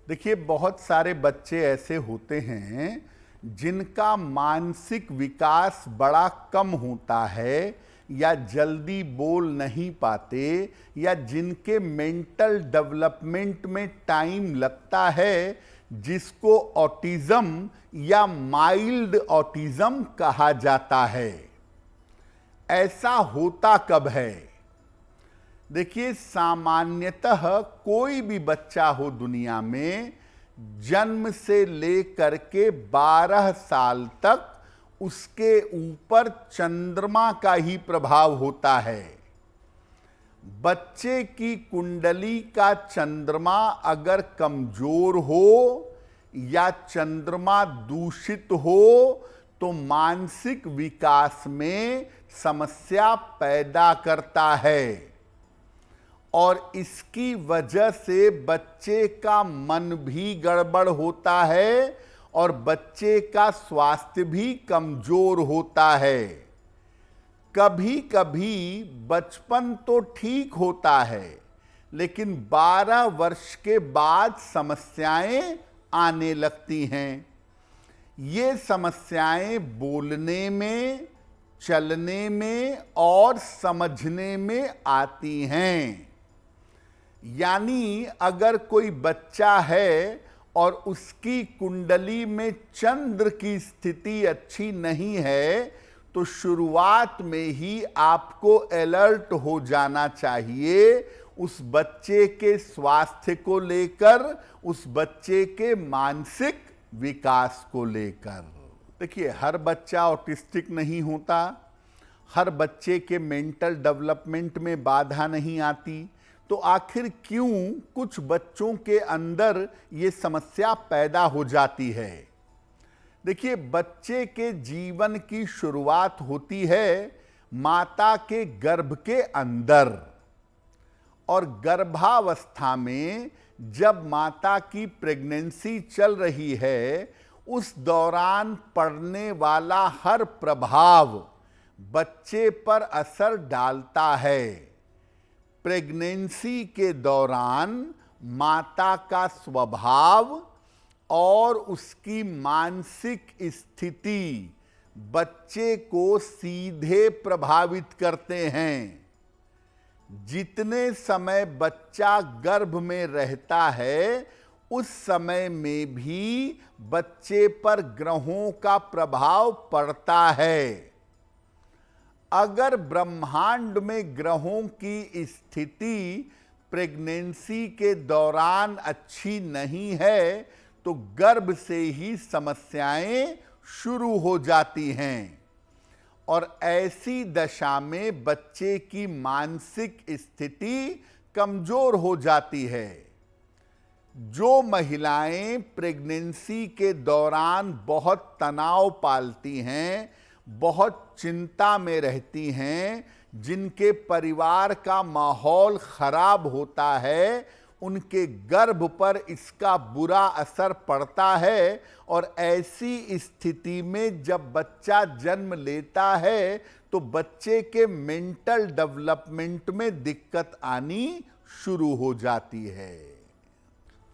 देखिए, बहुत सारे बच्चे ऐसे होते हैं जिनका मानसिक विकास बड़ा कम होता है या जल्दी बोल नहीं पाते या जिनके मेंटल डेवलपमेंट में टाइम लगता है, जिसको ऑटिज्म या माइल्ड ऑटिज्म कहा जाता है। ऐसा होता कब है? देखिए, सामान्यतः कोई भी बच्चा हो दुनिया में, जन्म से लेकर के 12 साल तक उसके ऊपर चंद्रमा का ही प्रभाव होता है। बच्चे की कुंडली का चंद्रमा अगर कमजोर हो या चंद्रमा दूषित हो तो मानसिक विकास में समस्या पैदा करता है और इसकी वजह से बच्चे का मन भी गड़बड़ होता है और बच्चे का स्वास्थ्य भी कमजोर होता है। कभी कभी बचपन तो ठीक होता है, लेकिन 12 वर्ष के बाद समस्याएं आने लगती हैं। ये समस्याएं बोलने में, चलने में और समझने में आती हैं। यानी अगर कोई बच्चा है और उसकी कुंडली में चंद्र की स्थिति अच्छी नहीं है तो शुरुआत में ही आपको अलर्ट हो जाना चाहिए उस बच्चे के स्वास्थ्य को लेकर, उस बच्चे के मानसिक विकास को लेकर। देखिए, हर बच्चा ऑटिस्टिक नहीं होता, हर बच्चे के मेंटल डेवलपमेंट में बाधा नहीं आती, तो आखिर क्यों कुछ बच्चों के अंदर ये समस्या पैदा हो जाती है? देखिए, बच्चे के जीवन की शुरुआत होती है माता के गर्भ के अंदर, और गर्भावस्था में जब माता की प्रेगनेंसी चल रही है, उस दौरान पड़ने वाला हर प्रभाव बच्चे पर असर डालता है। प्रेगनेंसी के दौरान माता का स्वभाव और उसकी मानसिक स्थिति बच्चे को सीधे प्रभावित करते हैं। जितने समय बच्चा गर्भ में रहता है, उस समय में भी बच्चे पर ग्रहों का प्रभाव पड़ता है। अगर ब्रह्मांड में ग्रहों की स्थिति प्रेगनेंसी के दौरान अच्छी नहीं है तो गर्भ से ही समस्याएं शुरू हो जाती हैं और ऐसी दशा में बच्चे की मानसिक स्थिति कमजोर हो जाती है। जो महिलाएं प्रेगनेंसी के दौरान बहुत तनाव पालती हैं, बहुत चिंता में रहती हैं, जिनके परिवार का माहौल खराब होता है, उनके गर्भ पर इसका बुरा असर पड़ता है और ऐसी स्थिति में जब बच्चा जन्म लेता है तो बच्चे के मेंटल डेवलपमेंट में दिक्कत आनी शुरू हो जाती है।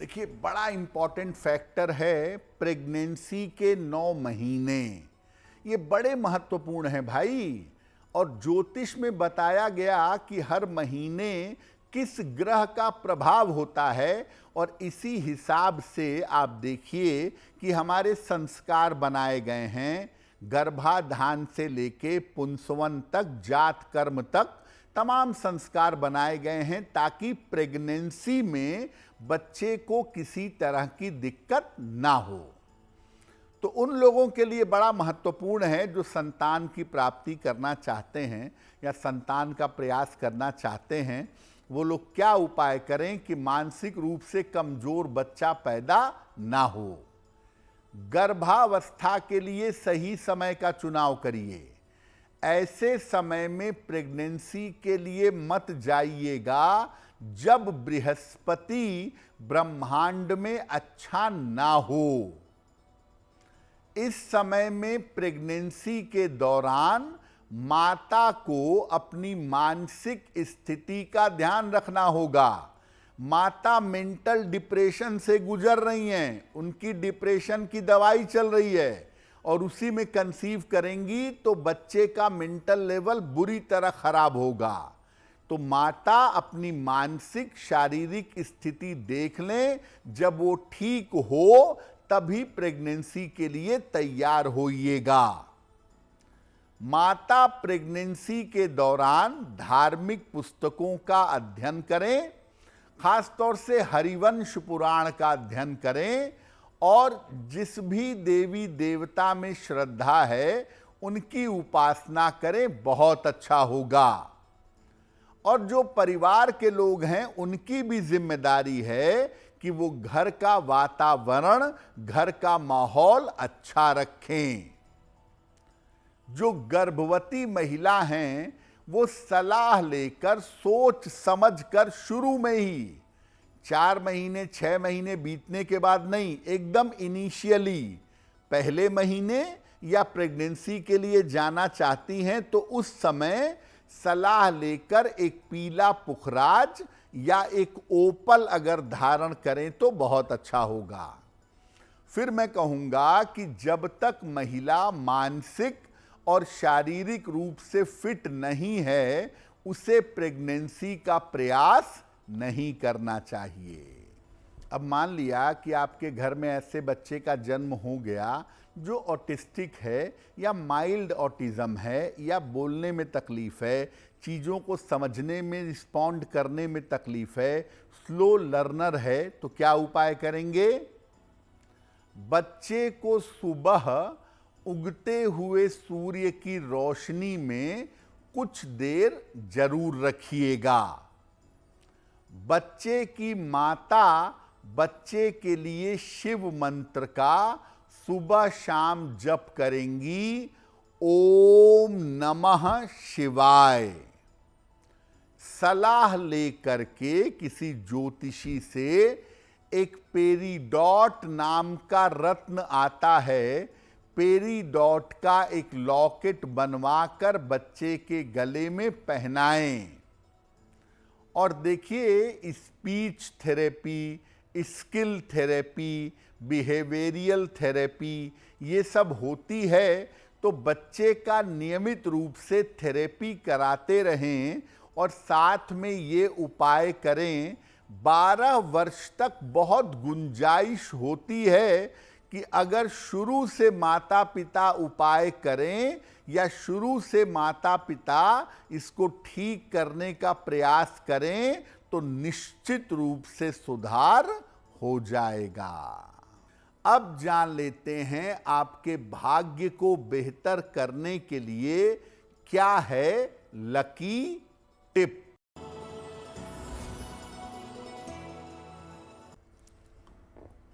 देखिए, बड़ा इंपॉर्टेंट फैक्टर है प्रेगनेंसी के 9 महीने। ये बड़े महत्वपूर्ण हैं भाई, और ज्योतिष में बताया गया कि हर महीने किस ग्रह का प्रभाव होता है और इसी हिसाब से आप देखिए कि हमारे संस्कार बनाए गए हैं। गर्भाधान से लेके पुंसवन तक, जात कर्म तक तमाम संस्कार बनाए गए हैं ताकि प्रेगनेंसी में बच्चे को किसी तरह की दिक्कत ना हो। तो उन लोगों के लिए बड़ा महत्वपूर्ण है जो संतान की प्राप्ति करना चाहते हैं या संतान का प्रयास करना चाहते हैं, वो लोग क्या उपाय करें कि मानसिक रूप से कमजोर बच्चा पैदा ना हो। गर्भावस्था के लिए सही समय का चुनाव करिए। ऐसे समय में प्रेगनेंसी के लिए मत जाइएगा जब बृहस्पति ब्रह्मांड में अच्छा ना हो। इस समय में प्रेगनेंसी के दौरान माता को अपनी मानसिक स्थिति का ध्यान रखना होगा। माता मेंटल डिप्रेशन से गुजर रही हैं, उनकी डिप्रेशन की दवाई चल रही है और उसी में कंसीव करेंगी तो बच्चे का मेंटल लेवल बुरी तरह खराब होगा। तो माता अपनी मानसिक शारीरिक स्थिति देख लें, जब वो ठीक हो तभी प्रेगनेंसी के लिए तैयार होइएगा। माता प्रेगनेंसी के दौरान धार्मिक पुस्तकों का अध्ययन करें, खास तौर से हरिवंश पुराण का अध्ययन करें और जिस भी देवी देवता में श्रद्धा है उनकी उपासना करें, बहुत अच्छा होगा। और जो परिवार के लोग हैं उनकी भी जिम्मेदारी है कि वो घर का वातावरण, घर का माहौल अच्छा रखें। जो गर्भवती महिला हैं वो सलाह लेकर सोच समझकर शुरू में ही 4 महीने 6 महीने बीतने के बाद नहीं, एकदम इनिशियली पहले महीने या प्रेगनेंसी के लिए जाना चाहती हैं तो उस समय सलाह लेकर एक पीला पुखराज या एक ओपल अगर धारण करें तो बहुत अच्छा होगा। फिर मैं कहूंगा कि जब तक महिला मानसिक और शारीरिक रूप से फिट नहीं है उसे प्रेगनेंसी का प्रयास नहीं करना चाहिए। अब मान लिया कि आपके घर में ऐसे बच्चे का जन्म हो गया जो ऑटिस्टिक है या माइल्ड ऑटिज्म है या बोलने में तकलीफ है, चीज़ों को समझने में, रिस्पॉन्ड करने में तकलीफ है, स्लो लर्नर है, तो क्या उपाय करेंगे? बच्चे को सुबह उगते हुए सूर्य की रोशनी में कुछ देर जरूर रखिएगा। बच्चे की माता बच्चे के लिए शिव मंत्र का सुबह शाम जप करेंगी, ओम नमः शिवाय। सलाह लेकर के किसी ज्योतिषी से एक पेरीडॉट नाम का रत्न आता है, पेरीडॉट का एक लॉकेट बनवाकर बच्चे के गले में पहनाएं। और देखिए speech therapy, skill therapy, behavioural therapy ये सब होती है, तो बच्चे का नियमित रूप से थेरेपी कराते रहें और साथ में ये उपाय करें। 12 वर्ष तक बहुत गुंजाइश होती है कि अगर शुरू से माता पिता उपाय करें या शुरू से माता पिता इसको ठीक करने का प्रयास करें तो निश्चित रूप से सुधार हो जाएगा। अब जान लेते हैं आपके भाग्य को बेहतर करने के लिए क्या है लकी टिप।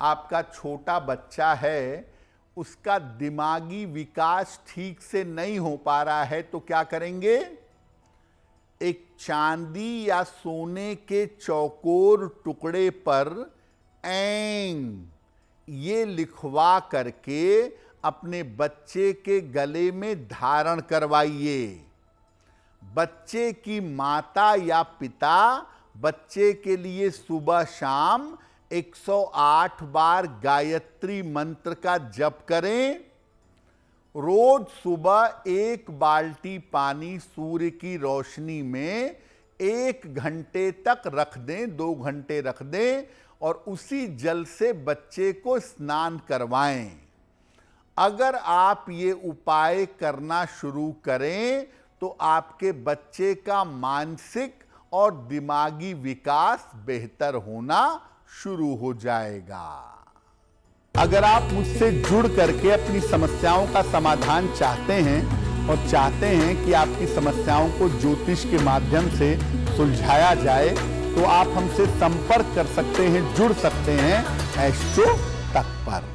आपका छोटा बच्चा है, उसका दिमागी विकास ठीक से नहीं हो पा रहा है तो क्या करेंगे? एक चांदी या सोने के चौकोर टुकड़े पर एंग ये लिखवा करके अपने बच्चे के गले में धारण करवाइए। बच्चे की माता या पिता बच्चे के लिए सुबह शाम 108 बार गायत्री मंत्र का जप करें। रोज सुबह 1 बाल्टी पानी सूर्य की रोशनी में 1 घंटे तक रख दें, 2 घंटे रख दें और उसी जल से बच्चे को स्नान करवाएं। अगर आप ये उपाय करना शुरू करें तो आपके बच्चे का मानसिक और दिमागी विकास बेहतर होना शुरू हो जाएगा। अगर आप मुझसे जुड़ करके अपनी समस्याओं का समाधान चाहते हैं और चाहते हैं कि आपकी समस्याओं को ज्योतिष के माध्यम से सुलझाया जाए तो आप हमसे संपर्क कर सकते हैं, जुड़ सकते हैं एस्ट्रो तक पर।